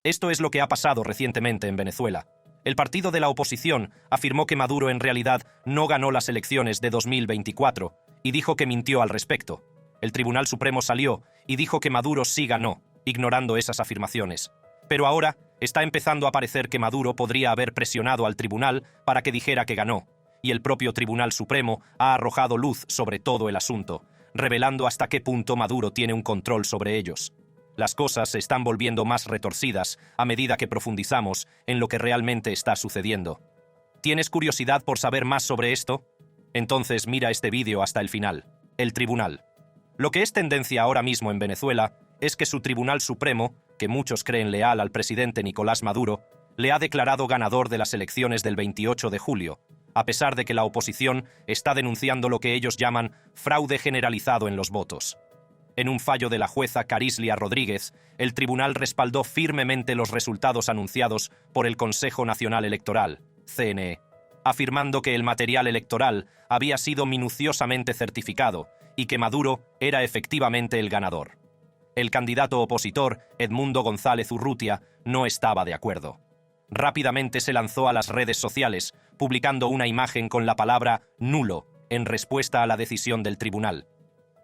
Esto es lo que ha pasado recientemente en Venezuela. El partido de la oposición afirmó que Maduro en realidad no ganó las elecciones de 2024 y dijo que mintió al respecto. El Tribunal Supremo salió y dijo que Maduro sí ganó, ignorando esas afirmaciones. Pero ahora está empezando a parecer que Maduro podría haber presionado al tribunal para que dijera que ganó, y el propio Tribunal Supremo ha arrojado luz sobre todo el asunto, revelando hasta qué punto Maduro tiene un control sobre ellos. Las cosas se están volviendo más retorcidas a medida que profundizamos en lo que realmente está sucediendo. ¿Tienes curiosidad por saber más sobre esto? Entonces mira este vídeo hasta el final. El tribunal. Lo que es tendencia ahora mismo en Venezuela es que su Tribunal Supremo, que muchos creen leal al presidente Nicolás Maduro, le ha declarado ganador de las elecciones del 28 de julio, a pesar de que la oposición está denunciando lo que ellos llaman fraude generalizado en los votos. En un fallo de la jueza Carislia Rodríguez, el tribunal respaldó firmemente los resultados anunciados por el Consejo Nacional Electoral, CNE, afirmando que el material electoral había sido minuciosamente certificado y que Maduro era efectivamente el ganador. El candidato opositor, Edmundo González Urrutia, no estaba de acuerdo. Rápidamente se lanzó a las redes sociales, publicando una imagen con la palabra nulo en respuesta a la decisión del tribunal.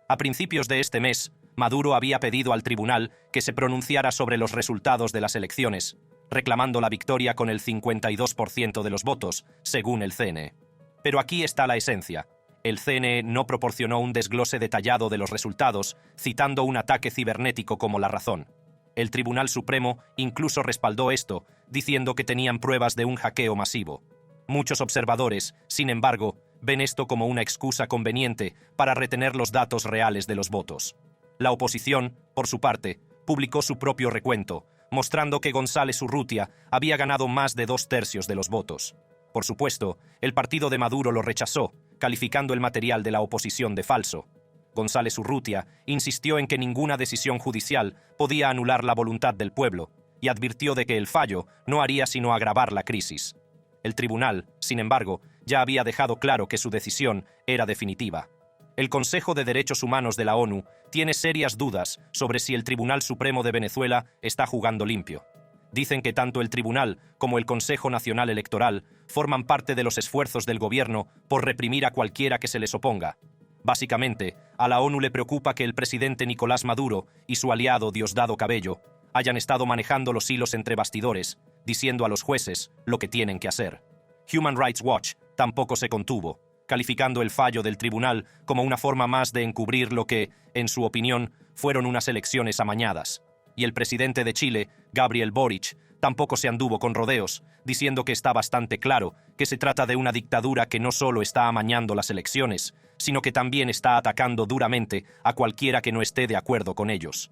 A principios de este mes, Maduro había pedido al tribunal que se pronunciara sobre los resultados de las elecciones, reclamando la victoria con el 52% de los votos, según el CNE. Pero aquí está la esencia. El CNE no proporcionó un desglose detallado de los resultados, citando un ataque cibernético como la razón. El Tribunal Supremo incluso respaldó esto, diciendo que tenían pruebas de un hackeo masivo. Muchos observadores, sin embargo, ven esto como una excusa conveniente para retener los datos reales de los votos. La oposición, por su parte, publicó su propio recuento, mostrando que González Urrutia había ganado más de 2/3 de los votos. Por supuesto, el partido de Maduro lo rechazó, calificando el material de la oposición de falso. González Urrutia insistió en que ninguna decisión judicial podía anular la voluntad del pueblo y advirtió de que el fallo no haría sino agravar la crisis. El tribunal, sin embargo, ya había dejado claro que su decisión era definitiva. El Consejo de Derechos Humanos de la ONU tiene serias dudas sobre si el Tribunal Supremo de Venezuela está jugando limpio. Dicen que tanto el tribunal como el Consejo Nacional Electoral forman parte de los esfuerzos del gobierno por reprimir a cualquiera que se les oponga. Básicamente, a la ONU le preocupa que el presidente Nicolás Maduro y su aliado Diosdado Cabello hayan estado manejando los hilos entre bastidores, diciendo a los jueces lo que tienen que hacer. Human Rights Watch tampoco se contuvo, calificando el fallo del tribunal como una forma más de encubrir lo que, en su opinión, fueron unas elecciones amañadas. Y el presidente de Chile, Gabriel Boric, tampoco se anduvo con rodeos, diciendo que está bastante claro que se trata de una dictadura que no solo está amañando las elecciones, sino que también está atacando duramente a cualquiera que no esté de acuerdo con ellos.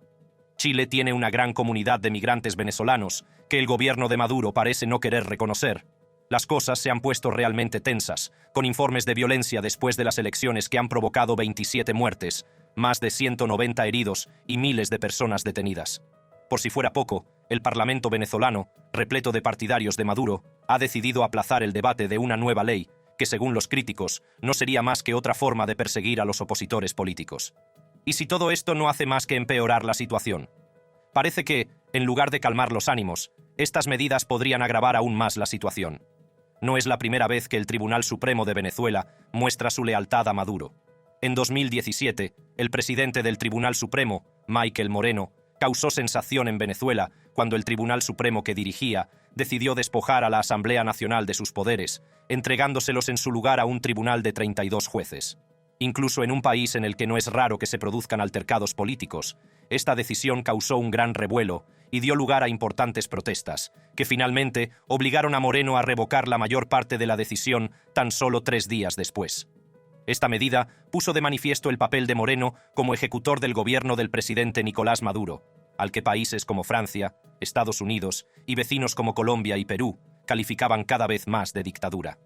Chile tiene una gran comunidad de migrantes venezolanos que el gobierno de Maduro parece no querer reconocer. Las cosas se han puesto realmente tensas, con informes de violencia después de las elecciones que han provocado 27 muertes, más de 190 heridos y miles de personas detenidas. Por si fuera poco, el Parlamento venezolano, repleto de partidarios de Maduro, ha decidido aplazar el debate de una nueva ley que, según los críticos, no sería más que otra forma de perseguir a los opositores políticos. ¿Y si todo esto no hace más que empeorar la situación? Parece que, en lugar de calmar los ánimos, estas medidas podrían agravar aún más la situación. No es la primera vez que el Tribunal Supremo de Venezuela muestra su lealtad a Maduro. En 2017, el presidente del Tribunal Supremo, Michael Moreno, causó sensación en Venezuela cuando el Tribunal Supremo que dirigía decidió despojar a la Asamblea Nacional de sus poderes, entregándoselos en su lugar a un tribunal de 32 jueces. Incluso en un país en el que no es raro que se produzcan altercados políticos, esta decisión causó un gran revuelo y dio lugar a importantes protestas, que finalmente obligaron a Moreno a revocar la mayor parte de la decisión tan solo 3 días después. Esta medida puso de manifiesto el papel de Moreno como ejecutor del gobierno del presidente Nicolás Maduro, al que países como Francia, Estados Unidos y vecinos como Colombia y Perú calificaban cada vez más de dictadura.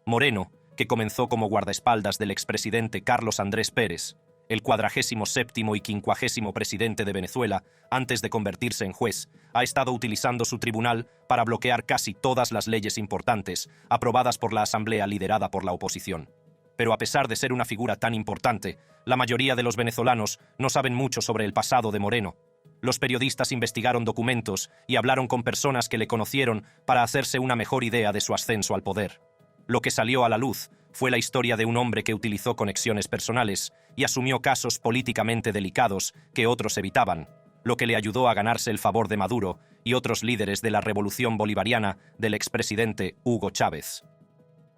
Moreno, que comenzó como guardaespaldas del expresidente Carlos Andrés Pérez, el 47º y 50º presidente de Venezuela, antes de convertirse en juez, ha estado utilizando su tribunal para bloquear casi todas las leyes importantes aprobadas por la Asamblea liderada por la oposición. Pero a pesar de ser una figura tan importante, la mayoría de los venezolanos no saben mucho sobre el pasado de Moreno. Los periodistas investigaron documentos y hablaron con personas que le conocieron para hacerse una mejor idea de su ascenso al poder. Lo que salió a la luz fue la historia de un hombre que utilizó conexiones personales y asumió casos políticamente delicados que otros evitaban, lo que le ayudó a ganarse el favor de Maduro y otros líderes de la revolución bolivariana del expresidente Hugo Chávez.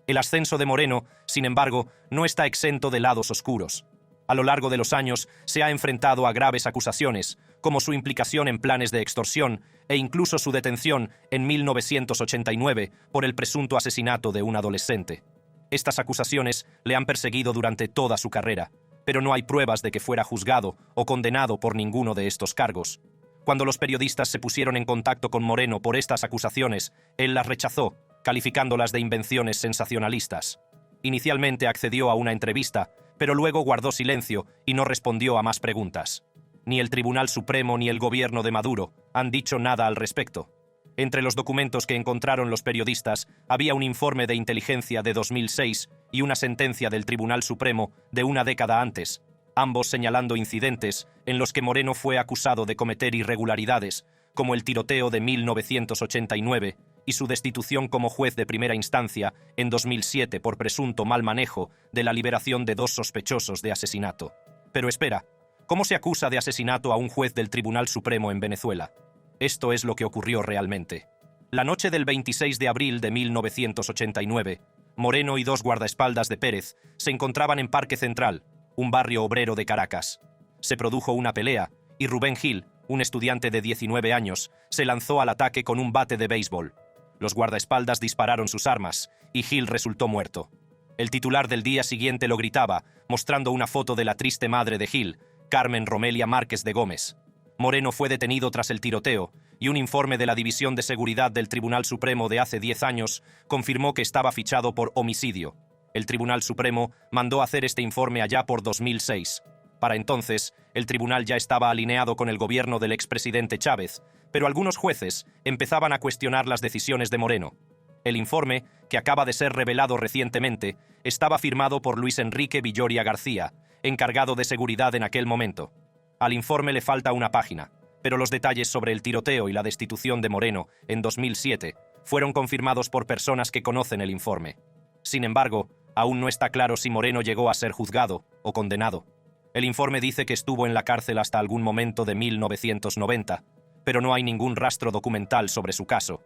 El ascenso de Moreno, sin embargo, no está exento de lados oscuros. A lo largo de los años se ha enfrentado a graves acusaciones, como su implicación en planes de extorsión e incluso su detención en 1989 por el presunto asesinato de un adolescente. Estas acusaciones le han perseguido durante toda su carrera, pero no hay pruebas de que fuera juzgado o condenado por ninguno de estos cargos. Cuando los periodistas se pusieron en contacto con Moreno por estas acusaciones, él las rechazó, calificándolas de invenciones sensacionalistas. Inicialmente accedió a una entrevista, pero luego guardó silencio y no respondió a más preguntas. Ni el Tribunal Supremo ni el gobierno de Maduro han dicho nada al respecto. Entre los documentos que encontraron los periodistas había un informe de inteligencia de 2006 y una sentencia del Tribunal Supremo de una década antes, ambos señalando incidentes en los que Moreno fue acusado de cometer irregularidades, como el tiroteo de 1989 y su destitución como juez de primera instancia en 2007 por presunto mal manejo de la liberación de 2 sospechosos de asesinato. Pero espera, ¿cómo se acusa de asesinato a un juez del Tribunal Supremo en Venezuela? Esto es lo que ocurrió realmente. La noche del 26 de abril de 1989, Moreno y 2 guardaespaldas de Pérez se encontraban en Parque Central, un barrio obrero de Caracas. Se produjo una pelea y Rubén Gil, un estudiante de 19 años, se lanzó al ataque con un bate de béisbol. Los guardaespaldas dispararon sus armas y Gil resultó muerto. El titular del día siguiente lo gritaba, mostrando una foto de la triste madre de Gil, Carmen Romelia Márquez de Gómez. Moreno fue detenido tras el tiroteo y un informe de la División de Seguridad del Tribunal Supremo de hace 10 años confirmó que estaba fichado por homicidio. El Tribunal Supremo mandó hacer este informe allá por 2006. Para entonces, el tribunal ya estaba alineado con el gobierno del expresidente Chávez, pero algunos jueces empezaban a cuestionar las decisiones de Moreno. El informe, que acaba de ser revelado recientemente, estaba firmado por Luis Enrique Villoria García, encargado de seguridad en aquel momento. Al informe le falta una página, pero los detalles sobre el tiroteo y la destitución de Moreno en 2007 fueron confirmados por personas que conocen el informe. Sin embargo, aún no está claro si Moreno llegó a ser juzgado o condenado. El informe dice que estuvo en la cárcel hasta algún momento de 1990, pero no hay ningún rastro documental sobre su caso.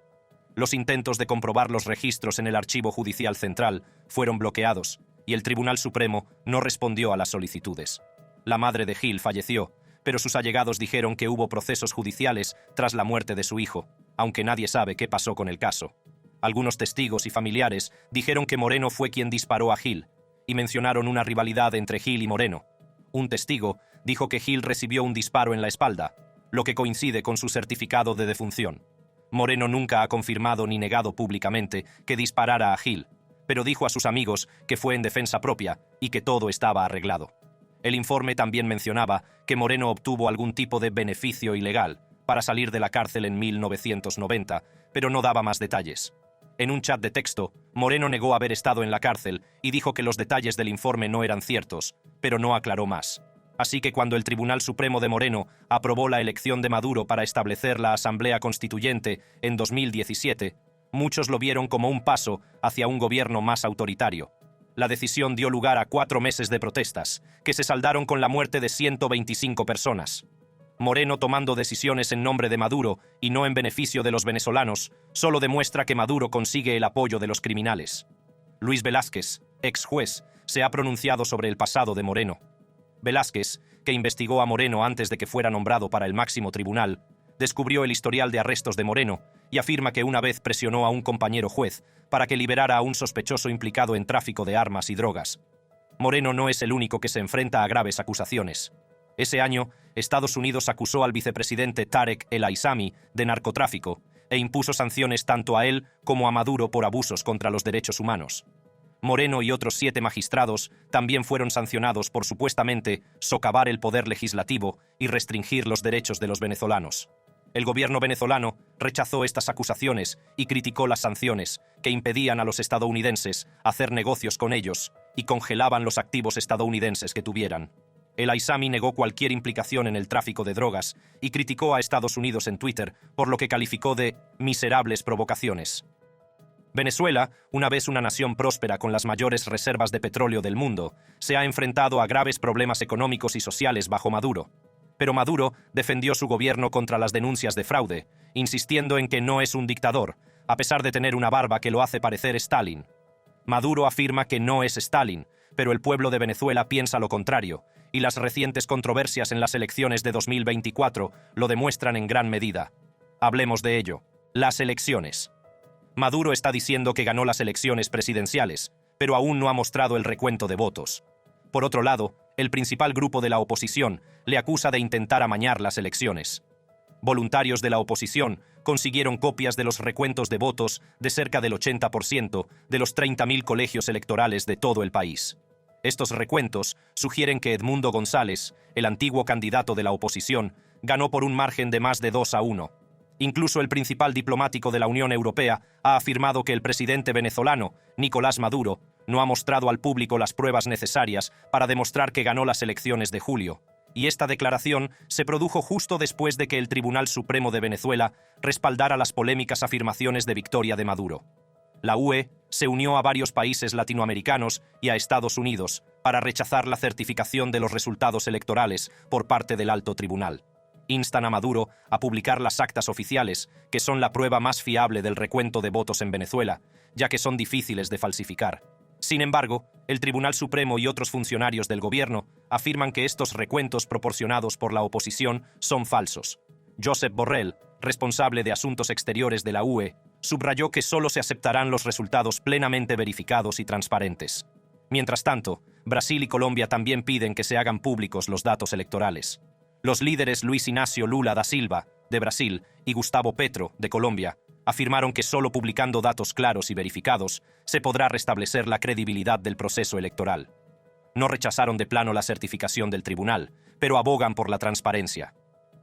Los intentos de comprobar los registros en el Archivo Judicial Central fueron bloqueados y el Tribunal Supremo no respondió a las solicitudes. La madre de Gil falleció, pero sus allegados dijeron que hubo procesos judiciales tras la muerte de su hijo, aunque nadie sabe qué pasó con el caso. Algunos testigos y familiares dijeron que Moreno fue quien disparó a Gil, y mencionaron una rivalidad entre Gil y Moreno. Un testigo dijo que Gil recibió un disparo en la espalda, lo que coincide con su certificado de defunción. Moreno nunca ha confirmado ni negado públicamente que disparara a Gil, pero dijo a sus amigos que fue en defensa propia y que todo estaba arreglado. El informe también mencionaba que Moreno obtuvo algún tipo de beneficio ilegal para salir de la cárcel en 1990, pero no daba más detalles. En un chat de texto, Moreno negó haber estado en la cárcel y dijo que los detalles del informe no eran ciertos, pero no aclaró más. Así que cuando el Tribunal Supremo de Moreno aprobó la elección de Maduro para establecer la Asamblea Constituyente en 2017, muchos lo vieron como un paso hacia un gobierno más autoritario. La decisión dio lugar a 4 meses de protestas, que se saldaron con la muerte de 125 personas. Moreno tomando decisiones en nombre de Maduro y no en beneficio de los venezolanos, solo demuestra que Maduro consigue el apoyo de los criminales. Luis Velázquez, ex juez, se ha pronunciado sobre el pasado de Moreno. Velázquez, que investigó a Moreno antes de que fuera nombrado para el máximo tribunal, descubrió el historial de arrestos de Moreno y afirma que una vez presionó a un compañero juez para que liberara a un sospechoso implicado en tráfico de armas y drogas. Moreno no es el único que se enfrenta a graves acusaciones. Ese año, Estados Unidos acusó al vicepresidente Tarek El Aissami de narcotráfico e impuso sanciones tanto a él como a Maduro por abusos contra los derechos humanos. Moreno y otros 7 magistrados también fueron sancionados por supuestamente socavar el poder legislativo y restringir los derechos de los venezolanos. El gobierno venezolano rechazó estas acusaciones y criticó las sanciones que impedían a los estadounidenses hacer negocios con ellos y congelaban los activos estadounidenses que tuvieran. El Aissami negó cualquier implicación en el tráfico de drogas y criticó a Estados Unidos en Twitter por lo que calificó de miserables provocaciones. Venezuela, una vez una nación próspera con las mayores reservas de petróleo del mundo, se ha enfrentado a graves problemas económicos y sociales bajo Maduro. Pero Maduro defendió su gobierno contra las denuncias de fraude, insistiendo en que no es un dictador, a pesar de tener una barba que lo hace parecer Stalin. Maduro afirma que no es Stalin, pero el pueblo de Venezuela piensa lo contrario, y las recientes controversias en las elecciones de 2024 lo demuestran en gran medida. Hablemos de ello. Las elecciones. Maduro está diciendo que ganó las elecciones presidenciales, pero aún no ha mostrado el recuento de votos. Por otro lado, el principal grupo de la oposición le acusa de intentar amañar las elecciones. Voluntarios de la oposición consiguieron copias de los recuentos de votos de cerca del 80% de los 30.000 colegios electorales de todo el país. Estos recuentos sugieren que Edmundo González, el antiguo candidato de la oposición, ganó por un margen de más de 2-1. Incluso el principal diplomático de la Unión Europea ha afirmado que el presidente venezolano, Nicolás Maduro, no ha mostrado al público las pruebas necesarias para demostrar que ganó las elecciones de julio. Y esta declaración se produjo justo después de que el Tribunal Supremo de Venezuela respaldara las polémicas afirmaciones de victoria de Maduro. La UE se unió a varios países latinoamericanos y a Estados Unidos para rechazar la certificación de los resultados electorales por parte del Alto Tribunal. Instan a Maduro a publicar las actas oficiales, que son la prueba más fiable del recuento de votos en Venezuela, ya que son difíciles de falsificar. Sin embargo, el Tribunal Supremo y otros funcionarios del gobierno afirman que estos recuentos proporcionados por la oposición son falsos. Josep Borrell, responsable de Asuntos Exteriores de la UE, subrayó que solo se aceptarán los resultados plenamente verificados y transparentes. Mientras tanto, Brasil y Colombia también piden que se hagan públicos los datos electorales. Los líderes Luis Inácio Lula da Silva, de Brasil, y Gustavo Petro, de Colombia, afirmaron que solo publicando datos claros y verificados se podrá restablecer la credibilidad del proceso electoral. No rechazaron de plano la certificación del tribunal, pero abogan por la transparencia.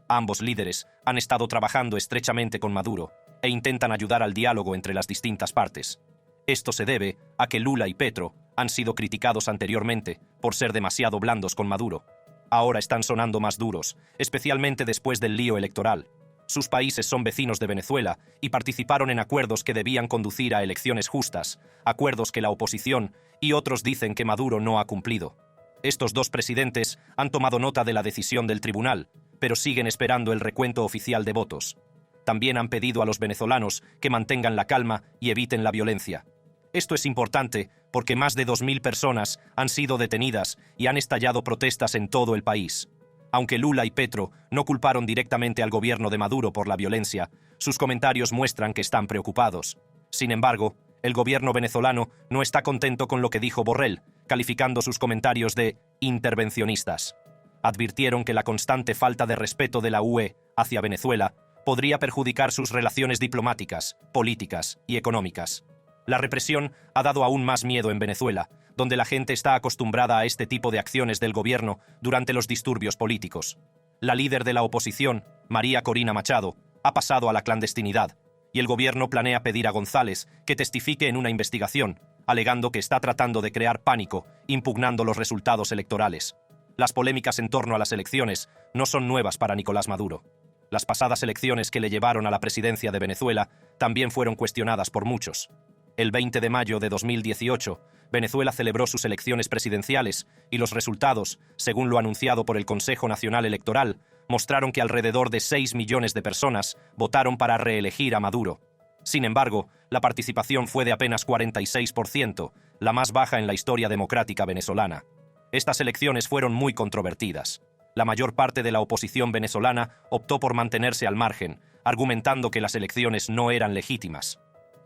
Ambos líderes han estado trabajando estrechamente con Maduro e intentan ayudar al diálogo entre las distintas partes. Esto se debe a que Lula y Petro han sido criticados anteriormente por ser demasiado blandos con Maduro. Ahora están sonando más duros, especialmente después del lío electoral. Sus países son vecinos de Venezuela y participaron en acuerdos que debían conducir a elecciones justas, acuerdos que la oposición y otros dicen que Maduro no ha cumplido. Estos dos presidentes han tomado nota de la decisión del tribunal, pero siguen esperando el recuento oficial de votos. También han pedido a los venezolanos que mantengan la calma y eviten la violencia. Esto es importante porque más de 2.000 personas han sido detenidas y han estallado protestas en todo el país. Aunque Lula y Petro no culparon directamente al gobierno de Maduro por la violencia, sus comentarios muestran que están preocupados. Sin embargo, el gobierno venezolano no está contento con lo que dijo Borrell, calificando sus comentarios de intervencionistas. Advirtieron que la constante falta de respeto de la UE hacia Venezuela podría perjudicar sus relaciones diplomáticas, políticas y económicas. La represión ha dado aún más miedo en Venezuela, donde la gente está acostumbrada a este tipo de acciones del gobierno durante los disturbios políticos. La líder de la oposición, María Corina Machado, ha pasado a la clandestinidad, y el gobierno planea pedir a González que testifique en una investigación, alegando que está tratando de crear pánico, impugnando los resultados electorales. Las polémicas en torno a las elecciones no son nuevas para Nicolás Maduro. Las pasadas elecciones que le llevaron a la presidencia de Venezuela también fueron cuestionadas por muchos. El 20 de mayo de 2018, Venezuela celebró sus elecciones presidenciales y los resultados, según lo anunciado por el Consejo Nacional Electoral, mostraron que alrededor de 6 millones de personas votaron para reelegir a Maduro. Sin embargo, la participación fue de apenas 46%, la más baja en la historia democrática venezolana. Estas elecciones fueron muy controvertidas. La mayor parte de la oposición venezolana optó por mantenerse al margen, argumentando que las elecciones no eran legítimas.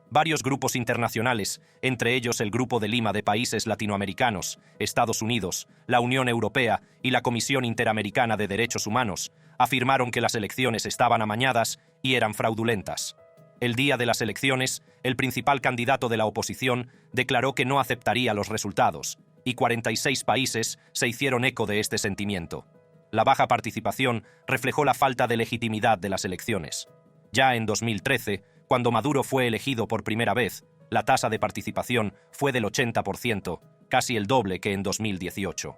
Varios grupos internacionales, entre ellos el Grupo de Lima de Países Latinoamericanos, Estados Unidos, la Unión Europea y la Comisión Interamericana de Derechos Humanos, afirmaron que las elecciones estaban amañadas y eran fraudulentas. El día de las elecciones, el principal candidato de la oposición declaró que no aceptaría los resultados, y 46 países se hicieron eco de este sentimiento. La baja participación reflejó la falta de legitimidad de las elecciones. Ya en 2013, cuando Maduro fue elegido por primera vez, la tasa de participación fue del 80%, casi el doble que en 2018.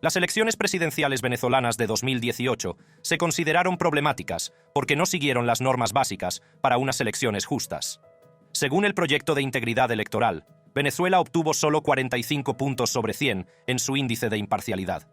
Las elecciones presidenciales venezolanas de 2018 se consideraron problemáticas porque no siguieron las normas básicas para unas elecciones justas. Según el proyecto de integridad electoral, Venezuela obtuvo solo 45 puntos sobre 100 en su índice de imparcialidad.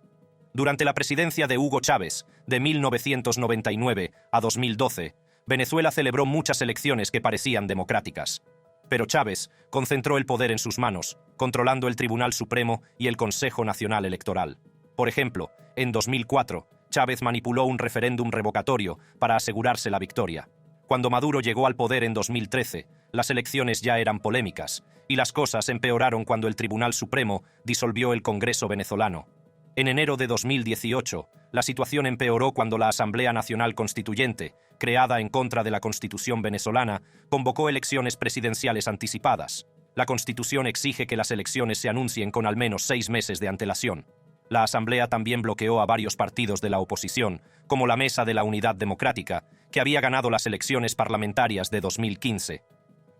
Durante la presidencia de Hugo Chávez, de 1999 a 2012, Venezuela celebró muchas elecciones que parecían democráticas. Pero Chávez concentró el poder en sus manos, controlando el Tribunal Supremo y el Consejo Nacional Electoral. Por ejemplo, en 2004, Chávez manipuló un referéndum revocatorio para asegurarse la victoria. Cuando Maduro llegó al poder en 2013, las elecciones ya eran polémicas, y las cosas empeoraron cuando el Tribunal Supremo disolvió el Congreso venezolano. En enero de 2018, la situación empeoró cuando la Asamblea Nacional Constituyente, creada en contra de la Constitución venezolana, convocó elecciones presidenciales anticipadas. La Constitución exige que las elecciones se anuncien con al menos 6 meses de antelación. La Asamblea también bloqueó a varios partidos de la oposición, como la Mesa de la Unidad Democrática, que había ganado las elecciones parlamentarias de 2015.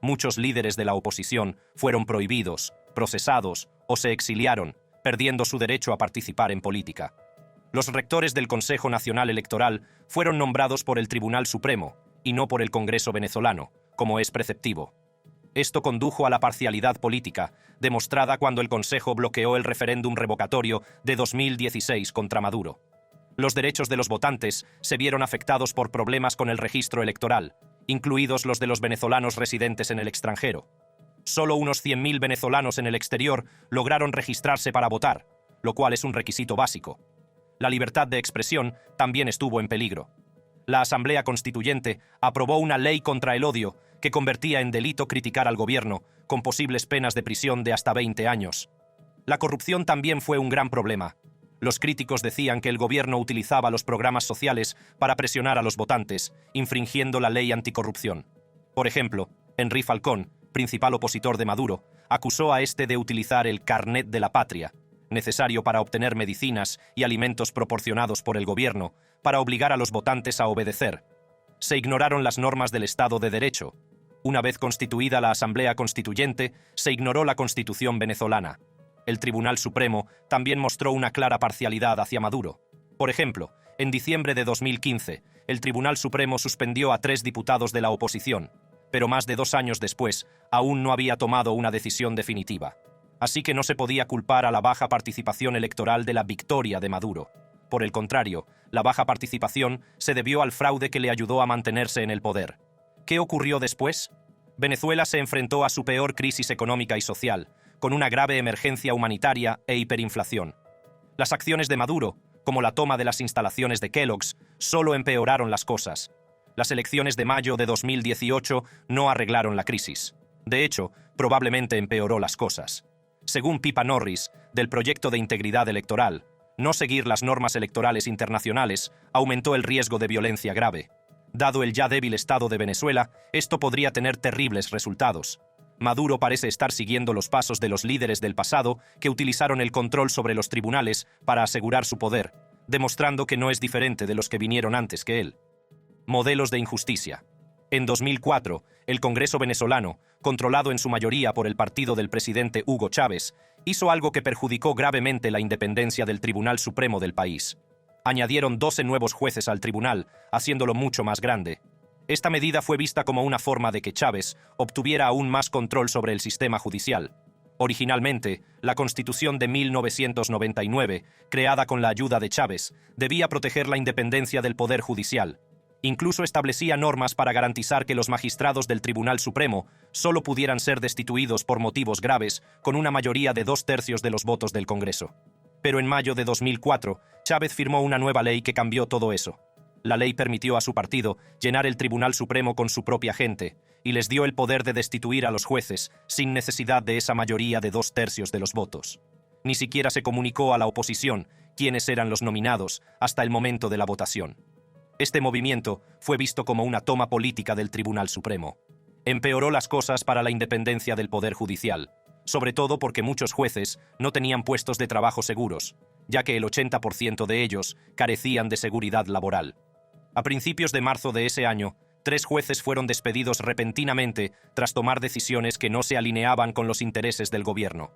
Muchos líderes de la oposición fueron prohibidos, procesados o se exiliaron, perdiendo su derecho a participar en política. Los rectores del Consejo Nacional Electoral fueron nombrados por el Tribunal Supremo y no por el Congreso venezolano, como es preceptivo. Esto condujo a la parcialidad política, demostrada cuando el Consejo bloqueó el referéndum revocatorio de 2016 contra Maduro. Los derechos de los votantes se vieron afectados por problemas con el registro electoral, incluidos los de los venezolanos residentes en el extranjero. Solo unos 100.000 venezolanos en el exterior lograron registrarse para votar, lo cual es un requisito básico. La libertad de expresión también estuvo en peligro. La Asamblea Constituyente aprobó una ley contra el odio que convertía en delito criticar al gobierno, con posibles penas de prisión de hasta 20 años. La corrupción también fue un gran problema. Los críticos decían que el gobierno utilizaba los programas sociales para presionar a los votantes, infringiendo la ley anticorrupción. Por ejemplo, Henry Falcón, principal opositor de Maduro, acusó a este de utilizar el carnet de la patria, necesario para obtener medicinas y alimentos proporcionados por el gobierno, para obligar a los votantes a obedecer. Se ignoraron las normas del Estado de Derecho. Una vez constituida la Asamblea Constituyente, se ignoró la Constitución venezolana. El Tribunal Supremo también mostró una clara parcialidad hacia Maduro. Por ejemplo, en diciembre de 2015, el Tribunal Supremo suspendió a 3 diputados de la oposición, pero más de 2 años después, aún no había tomado una decisión definitiva. Así que no se podía culpar a la baja participación electoral de la victoria de Maduro. Por el contrario, la baja participación se debió al fraude que le ayudó a mantenerse en el poder. ¿Qué ocurrió después? Venezuela se enfrentó a su peor crisis económica y social, con una grave emergencia humanitaria e hiperinflación. Las acciones de Maduro, como la toma de las instalaciones de Kellogg's, solo empeoraron las cosas. Las elecciones de mayo de 2018 no arreglaron la crisis. De hecho, probablemente empeoró las cosas. Según Pippa Norris, del Proyecto de Integridad Electoral, no seguir las normas electorales internacionales aumentó el riesgo de violencia grave. Dado el ya débil estado de Venezuela, esto podría tener terribles resultados. Maduro parece estar siguiendo los pasos de los líderes del pasado que utilizaron el control sobre los tribunales para asegurar su poder, demostrando que no es diferente de los que vinieron antes que él. Modelos de injusticia. En 2004, el Congreso venezolano, controlado en su mayoría por el partido del presidente Hugo Chávez, hizo algo que perjudicó gravemente la independencia del Tribunal Supremo del país. Añadieron 12 nuevos jueces al tribunal, haciéndolo mucho más grande. Esta medida fue vista como una forma de que Chávez obtuviera aún más control sobre el sistema judicial. Originalmente, la Constitución de 1999, creada con la ayuda de Chávez, debía proteger la independencia del Poder Judicial. Incluso establecía normas para garantizar que los magistrados del Tribunal Supremo solo pudieran ser destituidos por motivos graves con una mayoría de 2/3 de los votos del Congreso. Pero en mayo de 2004, Chávez firmó una nueva ley que cambió todo eso. La ley permitió a su partido llenar el Tribunal Supremo con su propia gente y les dio el poder de destituir a los jueces sin necesidad de esa mayoría de 2/3 de los votos. Ni siquiera se comunicó a la oposición quiénes eran los nominados hasta el momento de la votación. Este movimiento fue visto como una toma política del Tribunal Supremo. Empeoró las cosas para la independencia del Poder Judicial, sobre todo porque muchos jueces no tenían puestos de trabajo seguros, ya que el 80% de ellos carecían de seguridad laboral. A principios de marzo de ese año, 3 jueces fueron despedidos repentinamente tras tomar decisiones que no se alineaban con los intereses del gobierno.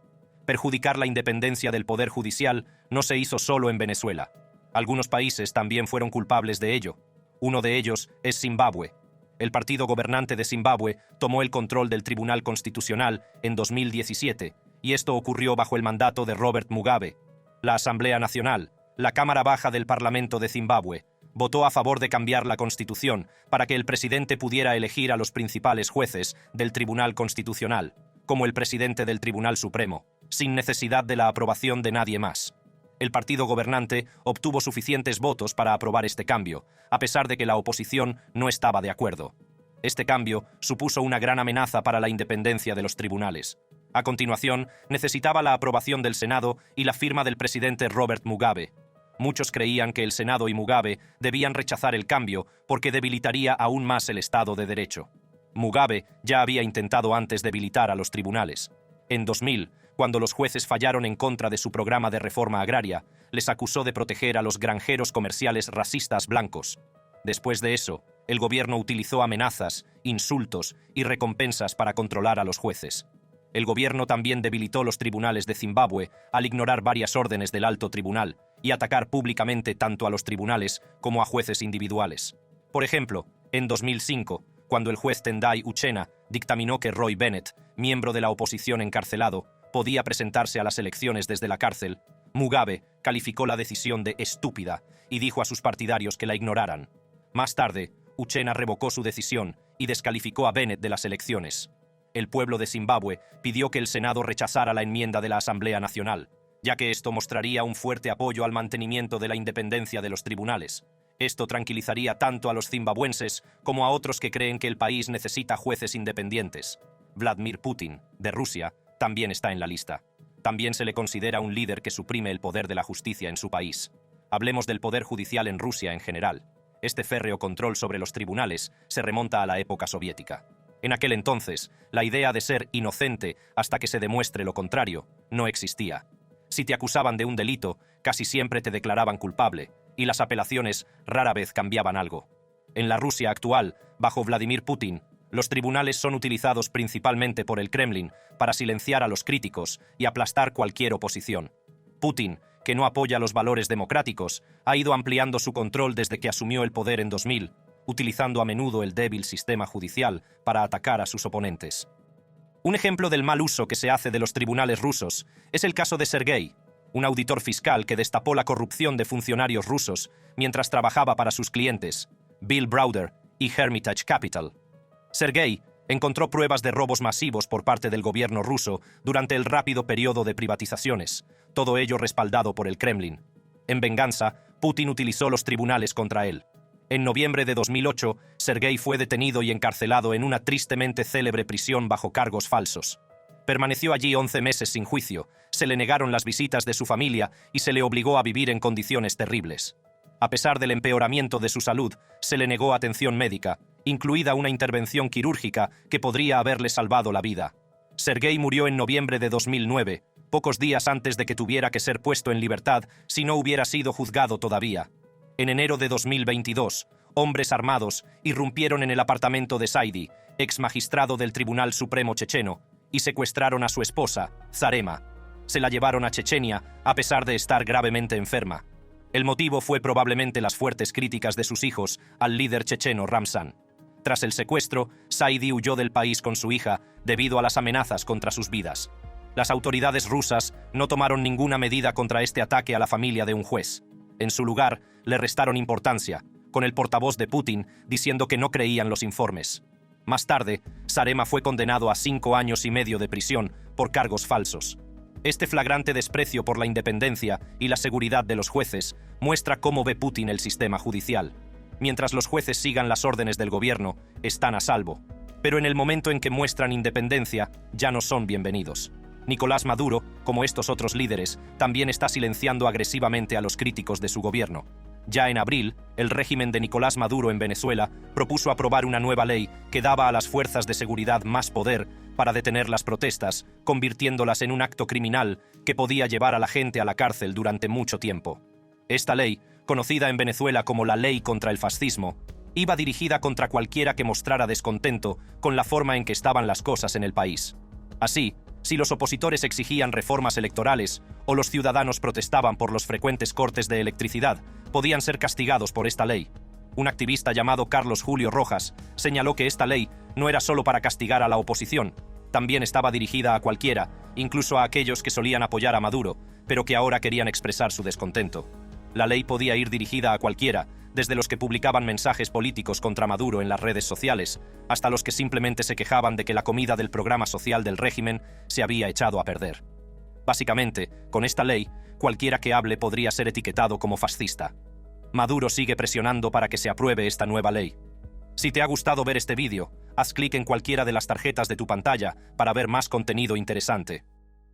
Perjudicar la independencia del poder judicial no se hizo solo en Venezuela. Algunos países también fueron culpables de ello. Uno de ellos es Zimbabue. El partido gobernante de Zimbabue tomó el control del Tribunal Constitucional en 2017, y esto ocurrió bajo el mandato de Robert Mugabe. La Asamblea Nacional, la Cámara Baja del Parlamento de Zimbabue, votó a favor de cambiar la Constitución para que el presidente pudiera elegir a los principales jueces del Tribunal Constitucional, como el presidente del Tribunal Supremo, sin necesidad de la aprobación de nadie más. El partido gobernante obtuvo suficientes votos para aprobar este cambio, a pesar de que la oposición no estaba de acuerdo. Este cambio supuso una gran amenaza para la independencia de los tribunales. A continuación, necesitaba la aprobación del Senado y la firma del presidente Robert Mugabe. Muchos creían que el Senado y Mugabe debían rechazar el cambio porque debilitaría aún más el Estado de Derecho. Mugabe ya había intentado antes debilitar a los tribunales. En 2000, cuando los jueces fallaron en contra de su programa de reforma agraria, les acusó de proteger a los granjeros comerciales racistas blancos. Después de eso, el gobierno utilizó amenazas, insultos y recompensas para controlar a los jueces. El gobierno también debilitó los tribunales de Zimbabue al ignorar varias órdenes del alto tribunal y atacar públicamente tanto a los tribunales como a jueces individuales. Por ejemplo, en 2005, cuando el juez Tendai Uchenna dictaminó que Roy Bennett, miembro de la oposición encarcelado, podía presentarse a las elecciones desde la cárcel, Mugabe calificó la decisión de estúpida y dijo a sus partidarios que la ignoraran. Más tarde, Uchenna revocó su decisión y descalificó a Bennett de las elecciones. El pueblo de Zimbabue pidió que el Senado rechazara la enmienda de la Asamblea Nacional, ya que esto mostraría un fuerte apoyo al mantenimiento de la independencia de los tribunales. Esto tranquilizaría tanto a los zimbabuenses como a otros que creen que el país necesita jueces independientes. Vladimir Putin, de Rusia, también está en la lista. También se le considera un líder que suprime el poder de la justicia en su país. Hablemos del poder judicial en Rusia en general. Este férreo control sobre los tribunales se remonta a la época soviética. En aquel entonces, la idea de ser inocente hasta que se demuestre lo contrario no existía. Si te acusaban de un delito, casi siempre te declaraban culpable, y las apelaciones rara vez cambiaban algo. En la Rusia actual, bajo Vladimir Putin, los tribunales son utilizados principalmente por el Kremlin para silenciar a los críticos y aplastar cualquier oposición. Putin, que no apoya los valores democráticos, ha ido ampliando su control desde que asumió el poder en 2000, utilizando a menudo el débil sistema judicial para atacar a sus oponentes. Un ejemplo del mal uso que se hace de los tribunales rusos es el caso de Sergei, un auditor fiscal que destapó la corrupción de funcionarios rusos mientras trabajaba para sus clientes, Bill Browder y Hermitage Capital. Sergei encontró pruebas de robos masivos por parte del gobierno ruso durante el rápido periodo de privatizaciones, todo ello respaldado por el Kremlin. En venganza, Putin utilizó los tribunales contra él. En noviembre de 2008, Sergei fue detenido y encarcelado en una tristemente célebre prisión bajo cargos falsos. Permaneció allí 11 meses sin juicio, se le negaron las visitas de su familia y se le obligó a vivir en condiciones terribles. A pesar del empeoramiento de su salud, se le negó atención médica, incluida una intervención quirúrgica que podría haberle salvado la vida. Sergei murió en noviembre de 2009, pocos días antes de que tuviera que ser puesto en libertad si no hubiera sido juzgado todavía. En enero de 2022, hombres armados irrumpieron en el apartamento de Saidi, ex magistrado del Tribunal Supremo checheno, y secuestraron a su esposa, Zarema. Se la llevaron a Chechenia a pesar de estar gravemente enferma. El motivo fue probablemente las fuertes críticas de sus hijos al líder checheno Ramzan. Tras el secuestro, Saidi huyó del país con su hija debido a las amenazas contra sus vidas. Las autoridades rusas no tomaron ninguna medida contra este ataque a la familia de un juez. En su lugar, le restaron importancia, con el portavoz de Putin diciendo que no creían los informes. Más tarde, Zarema fue condenado a 5 años y medio de prisión por cargos falsos. Este flagrante desprecio por la independencia y la seguridad de los jueces muestra cómo ve Putin el sistema judicial. Mientras los jueces sigan las órdenes del gobierno, están a salvo. Pero en el momento en que muestran independencia, ya no son bienvenidos. Nicolás Maduro, como estos otros líderes, también está silenciando agresivamente a los críticos de su gobierno. Ya en abril, el régimen de Nicolás Maduro en Venezuela propuso aprobar una nueva ley que daba a las fuerzas de seguridad más poder para detener las protestas, convirtiéndolas en un acto criminal que podía llevar a la gente a la cárcel durante mucho tiempo. Esta ley, conocida en Venezuela como la Ley contra el Fascismo, iba dirigida contra cualquiera que mostrara descontento con la forma en que estaban las cosas en el país. Así, Si los opositores exigían reformas electorales o los ciudadanos protestaban por los frecuentes cortes de electricidad, podían ser castigados por esta ley. Un activista llamado Carlos Julio Rojas señaló que esta ley no era solo para castigar a la oposición, también estaba dirigida a cualquiera, incluso a aquellos que solían apoyar a Maduro, pero que ahora querían expresar su descontento. La ley podía ir dirigida a cualquiera, desde los que publicaban mensajes políticos contra Maduro en las redes sociales, hasta los que simplemente se quejaban de que la comida del programa social del régimen se había echado a perder. Básicamente, con esta ley, cualquiera que hable podría ser etiquetado como fascista. Maduro sigue presionando para que se apruebe esta nueva ley. Si te ha gustado ver este vídeo, haz clic en cualquiera de las tarjetas de tu pantalla para ver más contenido interesante.